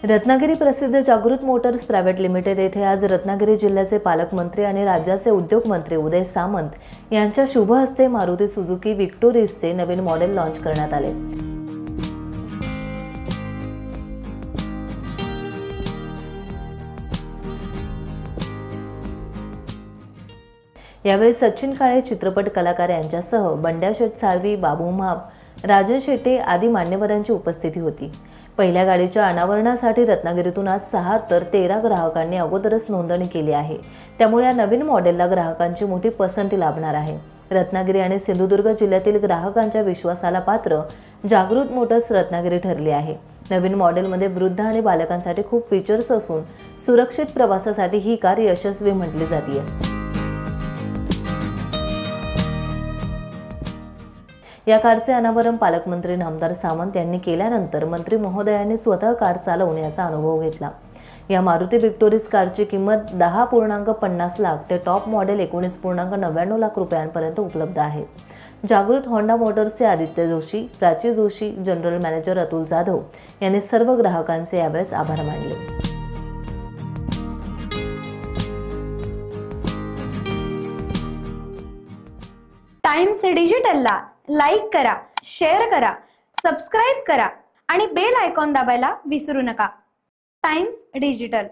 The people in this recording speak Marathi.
रत्नागिरी प्रसिद्ध जागृत मोटर्स प्रायव्हेट लिमिटेड येथे आज रत्नागिरी जिल्ह्याचे पालकमंत्री आणि राज्याचे उद्योग मंत्री उदय सामंत यांच्या शुभ हस्ते मारुती सुझुकी विक्टोरिसचे नवीन मॉडेल लॉन्च करण्यात आले। यावेळी सचिन काळे, चित्रपट कलाकार यांच्यासह बंड्या शेठ साळवी, बाबू माप, राजन शेट्टे आदी मान्यवरांची उपस्थिती होती। पहिल्या गाडीच्या अनावरणासाठी रत्नागिरीतून आज 6 तर 13 ग्राहकांनी अगोदरच नोंदणी केली आहे। त्यामुळे या नवीन मॉडेलला ग्राहकांची मोठी पसंती लाभणार आहे। रत्नागिरी आणि सिंधुदुर्ग जिल्ह्यातील ग्राहकांच्या विश्वासाला पात्र जागृत मोटर्स रत्नागिरी ठरली आहे। नवीन मॉडेलमध्ये वृद्ध आणि बालकांसाठी खूप फीचर्स असून सुरक्षित प्रवासासाठी ही कार यशस्वी म्हटली जाते। या कारचे अनावरण पालकमंत्री नामदार सामंत यांनी केल्यानंतर मंत्री महोदयांनी स्वतः कार चालवून याचा अनुभव घेतला। या मारुती विक्टोरिस कारची किंमत 10.50 लाख ते टॉप मॉडेल 19.99 लाख रुपयांपर्यंत उपलब्ध आहे। जागृत होंडा मोटर्सचे आदित्य जोशी, प्राची जोशी, जनरल मॅनेजर अतुल जाधव यांनी सर्व ग्राहकांचे यावेळेस आभार मानले। टाइम्स डिजिटलला लाईक करा, शेअर करा, सबस्क्राइब करा आणि बेल आयकॉन दाबायला विसरू नका। Times digital.